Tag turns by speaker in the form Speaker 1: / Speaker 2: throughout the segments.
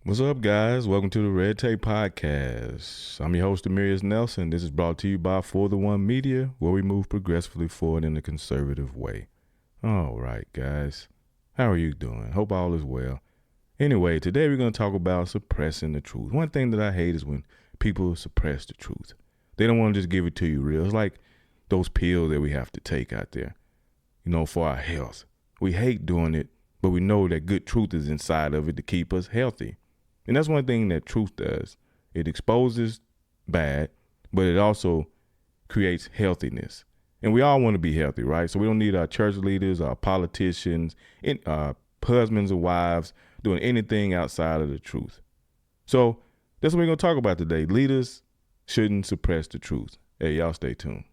Speaker 1: What's up, guys? Welcome to the Red Tape Podcast. I'm your host, Demerious Nelson. This is brought to you by For the One Media, where we move progressively forward in a conservative way. All right, guys. How are you doing? Hope all is well. Anyway, today we're going to talk about suppressing the truth. One thing that I hate is when people suppress the truth. They don't want to just give it to you real. It's like those pills that we have to take out there, for our health. We hate doing it, but we know that good truth is inside of it to keep us healthy. And that's one thing that truth does. It exposes bad, but it also creates healthiness. And we all want to be healthy, right? So we don't need our church leaders, our politicians, our husbands and wives doing anything outside of the truth. So that's what we're going to talk about today. Leaders shouldn't suppress the truth. Hey, y'all stay tuned.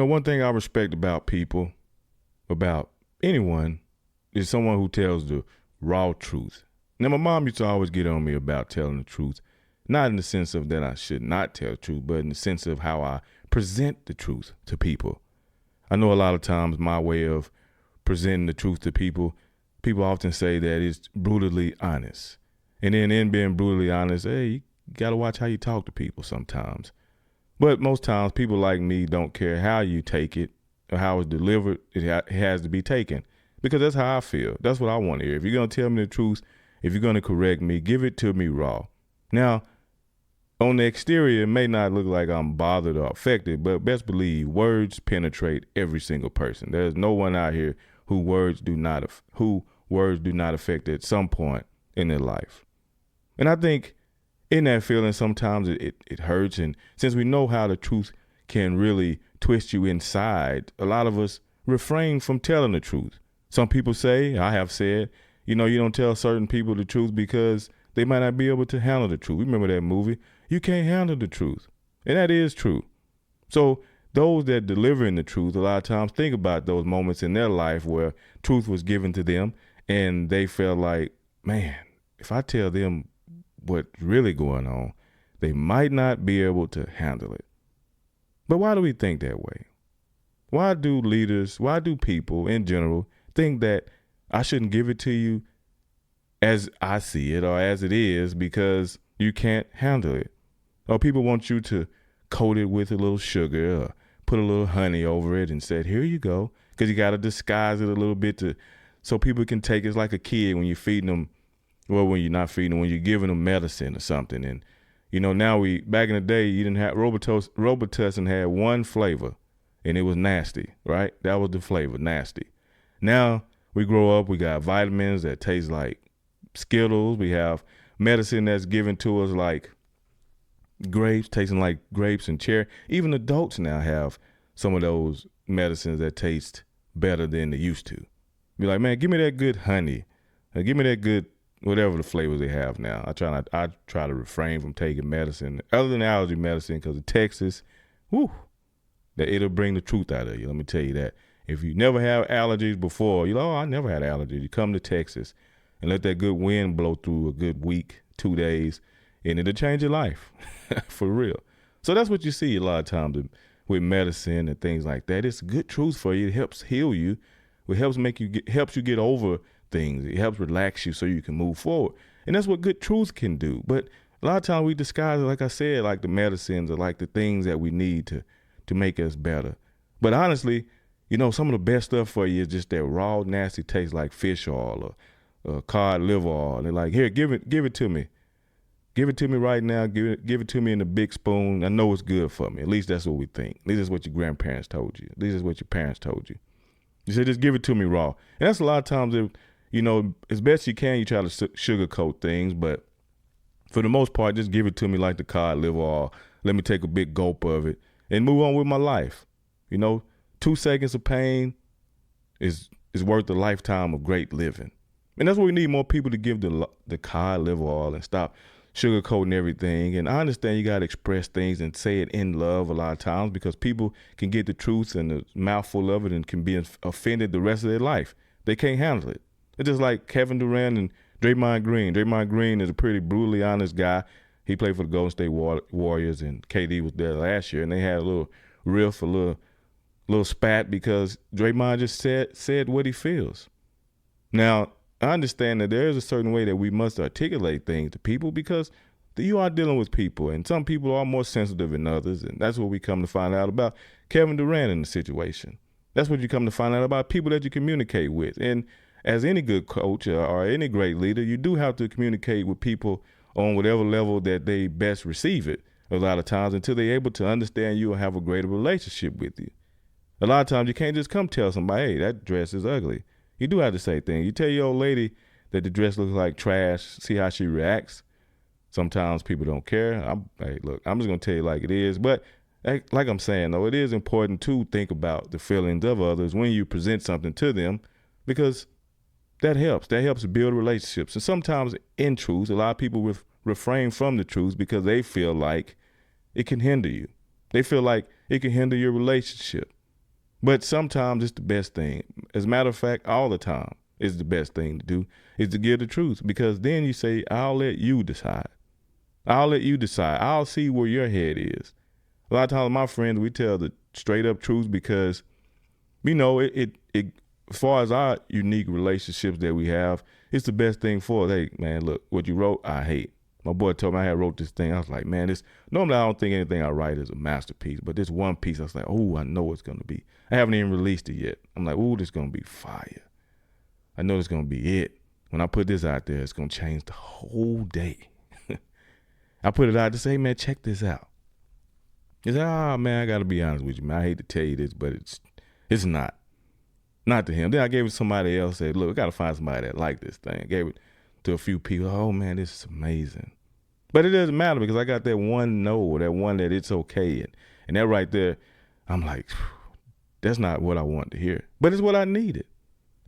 Speaker 1: One thing I respect about people, about anyone, is someone who tells the raw truth. Now, my mom used to always get on me about telling the truth, not in the sense of that I should not tell the truth, but in the sense of how I present the truth to people. I know a lot of times my way of presenting the truth to people often say that it's brutally honest. And then in being brutally honest, hey, you got to watch how you talk to people sometimes. But most times people like me don't care how you take it or how it's delivered. It has to be taken because that's how I feel. That's what I want to hear. If you're going to tell me the truth, if you're going to correct me, give it to me raw. Now, on the exterior, it may not look like I'm bothered or affected, but best believe words penetrate every single person. There's no one out here who words do not affect at some point in their life. And I think in that feeling, sometimes it hurts. And since we know how the truth can really twist you inside, a lot of us refrain from telling the truth. Some people say, I have said, you don't tell certain people the truth because they might not be able to handle the truth. Remember that movie? You can't handle the truth. And that is true. So those that delivering the truth, a lot of times think about those moments in their life where truth was given to them and they felt like, man, if I tell them what's really going on, they might not be able to handle it. But why do we think that way? Why do people in general think that I shouldn't give it to you as I see it or as it is because you can't handle it? Or people want you to coat it with a little sugar or put a little honey over it and say, here you go, because you got to disguise it a little bit so people can take it. It's like a kid when you're feeding them. Well, when you're not feeding them, when you're giving them medicine or something. And, now back in the day, you didn't have Robitussin had one flavor and it was nasty, right? That was the flavor, nasty. Now we grow up, we got vitamins that taste like Skittles. We have medicine that's given to us like grapes, tasting like grapes and cherry. Even adults now have some of those medicines that taste better than they used to. Be like, man, give me that good honey. Give me that good whatever the flavors they have now. I try to refrain from taking medicine other than allergy medicine because of Texas, that it'll bring the truth out of you. Let me tell you that. If you never have allergies before, I never had allergies. You come to Texas and let that good wind blow through a good week, 2 days, and it'll change your life for real. So that's what you see a lot of times with medicine and things like that. It's good truth for you. It helps heal you. It helps helps you get over things. It helps relax you so you can move forward. And that's what good truth can do. But a lot of times we disguise it, like I said, like the medicines or like the things that we need to make us better. But honestly, some of the best stuff for you is just that raw, nasty taste like fish oil or cod liver oil. And they're like, here, give it to me. Give it to me right now. Give it to me in a big spoon. I know it's good for me. At least that's what we think. At least that's what your grandparents told you. At least that's what your parents told you. You said, just give it to me raw. And that's a lot of times as best you can, you try to sugarcoat things, but for the most part, just give it to me like the cod liver oil. Let me take a big gulp of it and move on with my life. 2 seconds of pain is worth a lifetime of great living. And that's what we need, more people to give the cod liver oil and stop sugarcoating everything. And I understand you got to express things and say it in love a lot of times because people can get the truth and a mouthful of it and can be offended the rest of their life. They can't handle it. It's just like Kevin Durant and Draymond Green. Draymond Green is a pretty brutally honest guy. He played for the Golden State Warriors, and KD was there last year, and they had a little riff, a little spat because Draymond just said what he feels. Now, I understand that there is a certain way that we must articulate things to people because you are dealing with people, and some people are more sensitive than others, and that's what we come to find out about Kevin Durant in the situation. That's what you come to find out about people that you communicate with. And as any good coach or any great leader, you do have to communicate with people on whatever level that they best receive it a lot of times until they're able to understand you and have a greater relationship with you. A lot of times you can't just come tell somebody, hey, that dress is ugly. You do have to say things. You tell your old lady that the dress looks like trash, see how she reacts. Sometimes people don't care. Hey, look, I'm just going to tell you like it is. But like I'm saying, though, it is important to think about the feelings of others when you present something to them because that helps. That helps build relationships. And sometimes in truth, a lot of people refrain from the truth because they feel like it can hinder you. They feel like it can hinder your relationship. But sometimes it's the best thing. As a matter of fact, all the time is the best thing to do is to give the truth because then you say, I'll let you decide. I'll let you decide. I'll see where your head is. A lot of times my friends, we tell the straight up truth because, you know, it as far as our unique relationships that we have, it's the best thing for us. Hey, man, look, what you wrote, I hate. My boy told me I had wrote this thing. I was like, man, normally I don't think anything I write is a masterpiece, but this one piece, I was like, oh, I know it's going to be. I haven't even released it yet. I'm like, oh, this is going to be fire. I know it's going to be it. When I put this out there, it's going to change the whole day. I put it out to say, hey, man, check this out. He said, oh, man, I got to be honest with you, man. I hate to tell you this, but it's not. Not to him. Then I gave it to somebody else. Said, look, we got to find somebody that like this thing. I gave it to a few people. Oh, man, this is amazing. But it doesn't matter because I got that one no, that one that it's okay. And that right there, I'm like, that's not what I want to hear. But it's what I needed.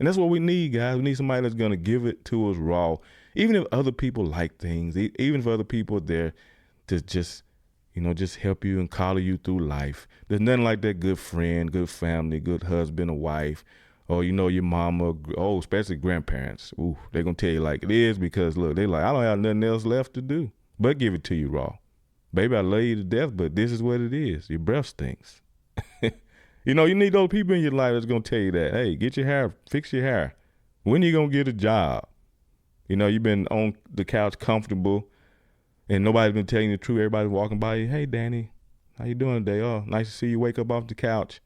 Speaker 1: And that's what we need, guys. We need somebody that's going to give it to us raw. Even if other people like things, even if other people are there to just help you and collar you through life. There's nothing like that good friend, good family, good husband or wife, or, your mama, especially grandparents. Ooh, they're going to tell you like it is because, look, they like, I don't have nothing else left to do but give it to you raw. Baby, I love you to death, but this is what it is. Your breath stinks. You need those people in your life that's going to tell you that, hey, get your hair, fix your hair. When you going to get a job? You've been on the couch comfortable and nobody's been telling you the truth. Everybody's walking by you. Hey, Danny, how you doing today? Oh, nice to see you wake up off the couch.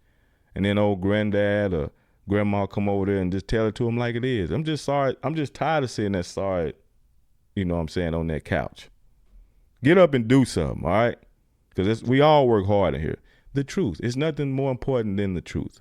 Speaker 1: And then old granddad or grandma come over there and just tell it to them like it is. I'm just sorry. I'm just tired of seeing that sorry, on that couch. Get up and do something, all right? Because we all work hard in here. The truth. It's nothing more important than the truth.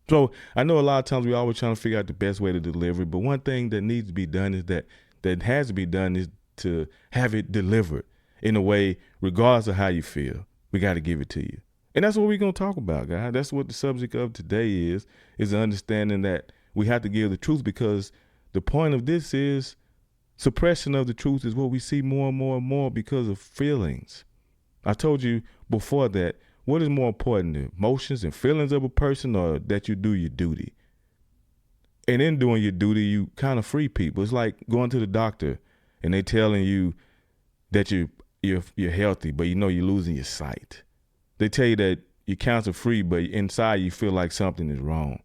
Speaker 1: So I know a lot of times we always trying to figure out the best way to deliver it, but one thing that needs to be done is that has to be done is to have it delivered in a way, regardless of how you feel. We got to give it to you. And that's what we're going to talk about, guys. That's what the subject of today is the understanding that we have to give the truth because the point of this is suppression of the truth is what we see more and more and more because of feelings. I told you before that what is more important, the emotions and feelings of a person or that you do your duty? And in doing your duty, you kind of free people. It's like going to the doctor and they telling you that you're healthy, but you're losing your sight. They tell you that you're cancer free, but inside you feel like something is wrong.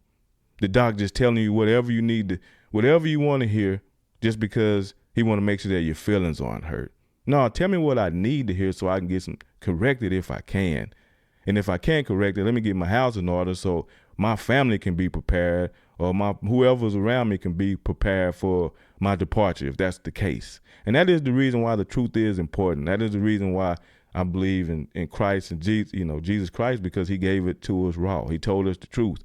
Speaker 1: The doctor just telling you whatever you need to, whatever you want to hear, just because he want to make sure that your feelings aren't hurt. No, tell me what I need to hear so I can get some corrected if I can. And if I can't correct it, let me get my house in order so my family can be prepared or whoever's around me can be prepared for my departure if that's the case. And that is the reason why the truth is important. That is the reason why I believe in Christ and Jesus Christ, because he gave it to us raw. He told us the truth.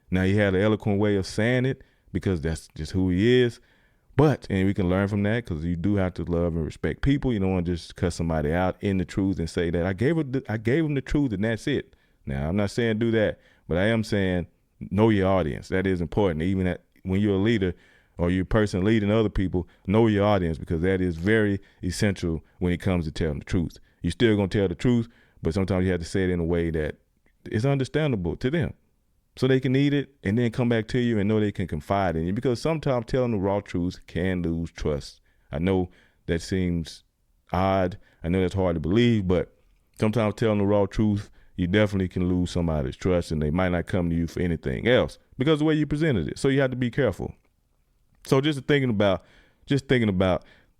Speaker 1: Now he had an eloquent way of saying it because that's just who he is. And we can learn from that because you do have to love and respect people. You don't want to just cut somebody out in the truth and say that I gave them the truth and that's it. Now, I'm not saying do that, but I am saying know your audience. That is important. Even when you're a leader, or you're a person leading other people, know your audience, because that is very essential when it comes to telling the truth. You're still going to tell the truth, but sometimes you have to say it in a way that is understandable to them, so they can eat it and then come back to you and know they can confide in you, because sometimes telling the raw truth can lose trust. I know that seems odd. I know that's hard to believe, but sometimes telling the raw truth, you definitely can lose somebody's trust, and they might not come to you for anything else because of the way you presented it. So you have to be careful. So just thinking about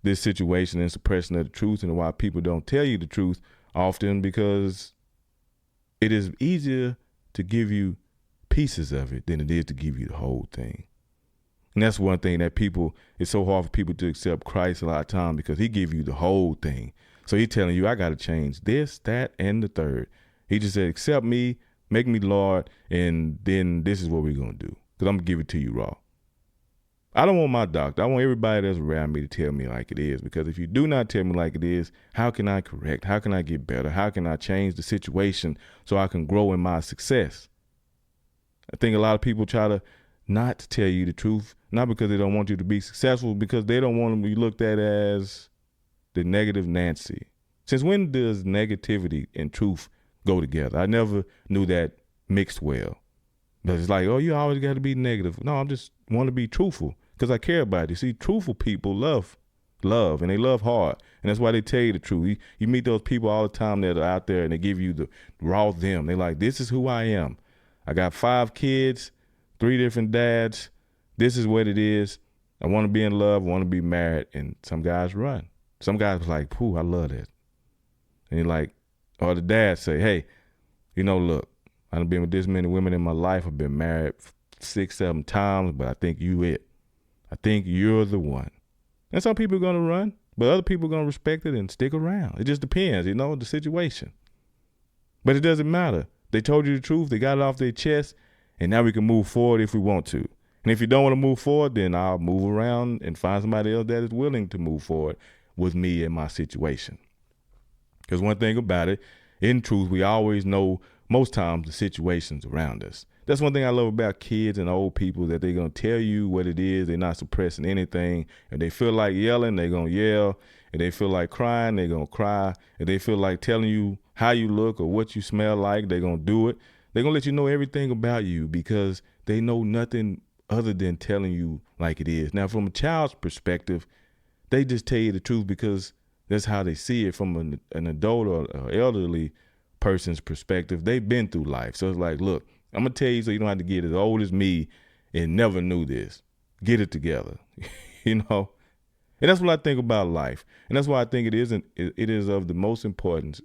Speaker 1: this situation and suppression of the truth, and why people don't tell you the truth often, because it is easier to give you pieces of it than it is to give you the whole thing. And that's one thing that it's so hard for people to accept Christ a lot of times, because he give you the whole thing. So he's telling you, I got to change this, that, and the third. He just said, accept me, make me Lord, and then this is what we're going to do, because I'm going to give it to you raw. I don't want my doctor. I want everybody that's around me to tell me like it is, because if you do not tell me like it is, how can I correct? How can I get better? How can I change the situation so I can grow in my success? I think a lot of people try to not tell you the truth, not because they don't want you to be successful, because they don't want to be looked at as the negative Nancy. Since when does negativity and truth go together? I never knew that mixed well. But it's like, oh, you always got to be negative. No, I just want to be truthful because I care about you. See, truthful people love, and they love hard. And that's why they tell you the truth. You meet those people all the time that are out there, and they give you the raw them. They're like, this is who I am. I got 5 kids, 3 different dads. This is what it is. I want to be in love. I want to be married. And some guys run. Some guys are like, pooh, I love that. And you're like, or the dad say, hey, look, I've been with this many women in my life. I've been married 6, 7 times, but I think you it. I think you're the one. And some people are going to run, but other people are going to respect it and stick around. It just depends, the situation. But it doesn't matter. They told you the truth. They got it off their chest, and now we can move forward if we want to. And if you don't want to move forward, then I'll move around and find somebody else that is willing to move forward with me in my situation. Because one thing about it, in truth, we always know most times the situations around us. That's one thing I love about kids and old people, that they're going to tell you what it is. They're not suppressing anything. And they feel like yelling, they're going to yell. And they feel like crying, they're going to cry. And they feel like telling you how you look or what you smell like, they're going to do it. They're going to let you know everything about you, because they know nothing other than telling you like it is. Now, from a child's perspective, they just tell you the truth because that's how they see it. From an adult or elderly person's perspective, they've been through life. So it's like, look, I'm going to tell you so you don't have to get as old as me and never knew this. Get it together, And that's what I think about life. And that's why I think it is of the most importance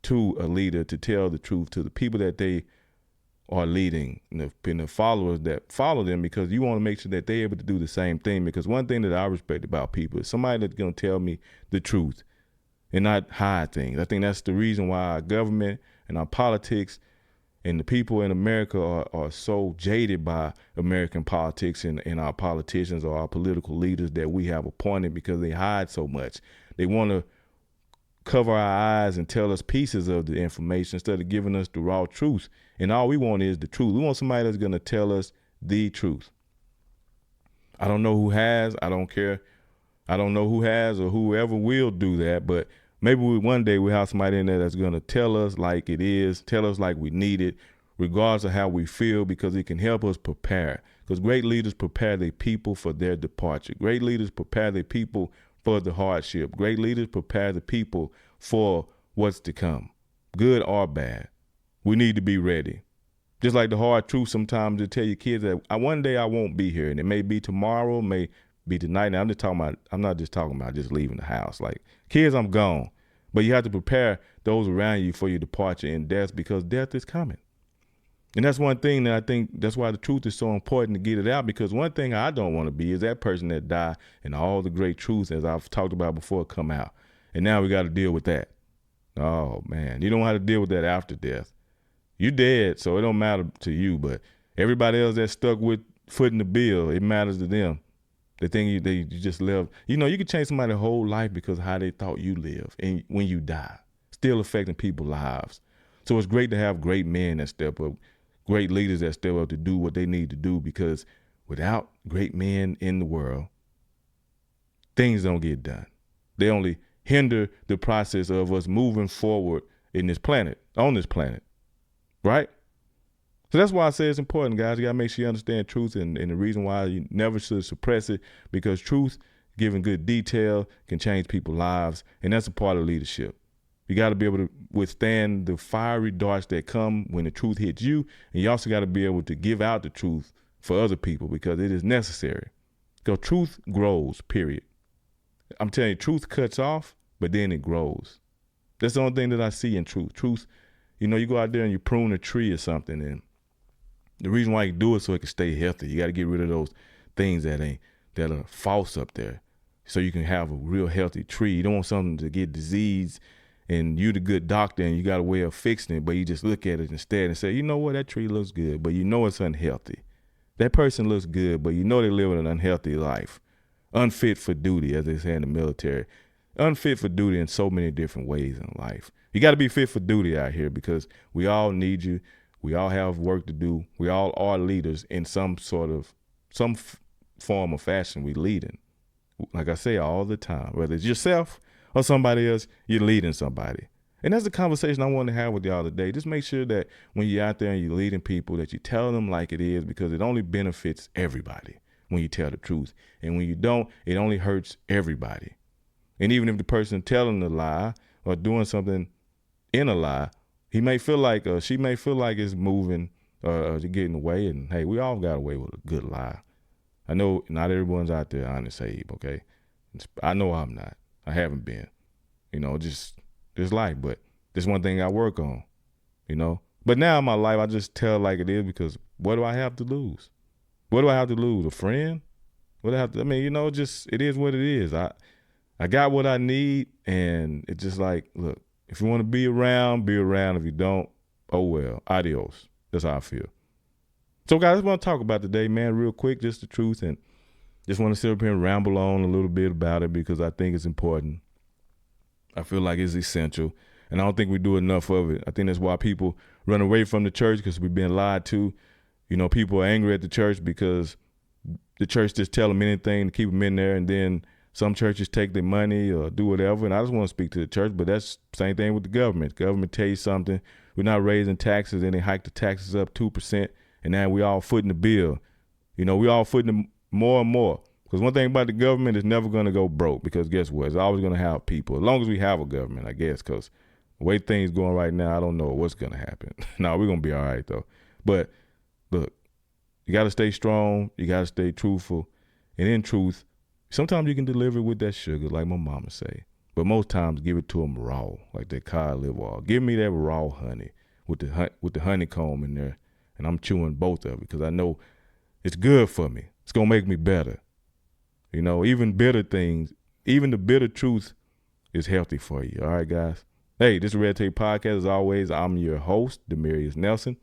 Speaker 1: to a leader to tell the truth to the people that they are leading, and the followers that follow them, because you want to make sure that they're able to do the same thing. Because one thing that I respect about people is somebody that's going to tell me the truth and not hide things. I think that's the reason why our government and our politics and the people in America are so jaded by American politics and our politicians or our political leaders that we have appointed, because they hide so much. They want to cover our eyes and tell us pieces of the information instead of giving us the raw truth. And all we want is the truth. We want somebody that's going to tell us the truth. I don't know who has. I don't care. I don't know who has or whoever will do that, but maybe one day we'll have somebody in there that's going to tell us like it is, tell us like we need it, regardless of how we feel, because it can help us prepare. Because great leaders prepare their people for their departure. Great leaders prepare their people for the hardship. Great leaders prepare the people for what's to come, good or bad. We need to be ready. Just like the hard truth sometimes to tell your kids that one day I won't be here, and it may be tomorrow, may be tonight. Now I'm not just talking about just leaving the house. Like, kids, I'm gone. But you have to prepare those around you for your departure in death, because death is coming. And that's one thing that I think that's why the truth is so important to get it out, because one thing I don't want to be is that person that died and all the great truths, as I've talked about before, come out. And now we got to deal with that. Oh, man, you don't have to deal with that after death. You're dead, so it don't matter to you, but everybody else that's stuck with footing the bill, it matters to them. The thing you just live, you can change somebody's whole life because of how they thought you live, and when you die, still affecting people's lives. So it's great to have great men that step up, great leaders that step up to do what they need to do, because without great men in the world, things don't get done. They only hinder the process of us moving forward in this planet, on this planet, right? So that's why I say it's important, guys. You got to make sure you understand truth, and the reason why you never should suppress it, because truth, given good detail, can change people's lives, and that's a part of leadership. You got to be able to withstand the fiery darts that come when the truth hits you, and you also got to be able to give out the truth for other people, because it is necessary. Because truth grows, period. I'm telling you, truth cuts off, but then it grows. That's the only thing that I see in truth. Truth, you go out there and you prune a tree or something, and the reason why you do it so it can stay healthy. You got to get rid of those things that are false up there, so you can have a real healthy tree. You don't want something to get diseased, and you the good doctor and you got a way of fixing it, but you just look at it instead and say, you know what, that tree looks good, but you know it's unhealthy. That person looks good, but you know they're living an unhealthy life. Unfit for duty, as they say in the military. Unfit for duty in so many different ways in life. You got to be fit for duty out here, because we all need you. We all have work to do. We all are leaders in some form or fashion. We leading. Like I say all the time, whether it's yourself or somebody else, you're leading somebody. And that's the conversation I want to have with y'all today. Just make sure that when you're out there and you're leading people, that you tell them like it is, because it only benefits everybody when you tell the truth. And when you don't, it only hurts everybody. And even if the person telling the lie or doing something in a lie, he may feel like, she may feel like it's moving or getting away. And hey, we all got away with a good lie. I know not everyone's out there honest, Abe, okay? I know I'm not. I haven't been. Just life. But there's one thing I work on, But now in my life, I just tell like it is, because what do I have to lose? What do I have to lose? A friend? What do I have to, just it is what it is. I got what I need, and it's just like, look, if you want to be around, be around. If you don't, oh well, adios. That's how I feel. So guys, I want to talk about today, man, real quick, just the truth, and just want to sit up here and ramble on a little bit about it, because I think it's important. I feel like it's essential, and I don't think we do enough of it. I think that's why people run away from the church, because we've been lied to. People are angry at the church because the church just tell them anything to keep them in there, and then some churches take their money or do whatever. And I just want to speak to the church, but that's the same thing with the government. The government tell you something, we're not raising taxes, and they hike the taxes up 2%, and now we all footing the bill. We all footing them more and more. Because one thing about the government is never going to go broke, because guess what? It's always going to have people, as long as we have a government, I guess, because the way things going right now, I don't know what's going to happen. No, we're going to be all right, though. But look, you got to stay strong. You got to stay truthful. And in truth, sometimes you can deliver it with that sugar, like my mama say. But most times, give it to them raw, like that cod liver oil. Give me that raw honey with the honeycomb in there, and I'm chewing both of it, because I know it's good for me. It's going to make me better. Even bitter things, even the bitter truth is healthy for you. All right, guys? Hey, this is Red Tape Podcast. As always, I'm your host, Demerious Nelson.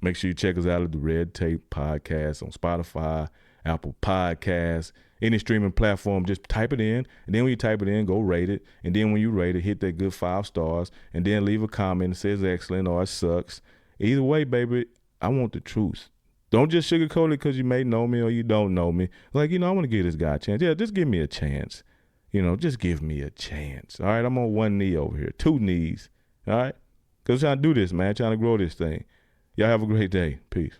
Speaker 1: Make sure you check us out at the Red Tape Podcast on Spotify, Apple Podcasts, any streaming platform. Just type it in, and then when you type it in, go rate it. And then when you rate it, hit that good 5 stars, and then leave a comment that says excellent or it sucks. Either way, baby, I want the truth. Don't just sugarcoat it because you may know me or you don't know me. Like, I want to give this guy a chance. Yeah, just give me a chance. Just give me a chance. All right, I'm on one knee over here, 2 knees. All right? Because I'm trying to do this, man. Trying to grow this thing. Y'all have a great day. Peace.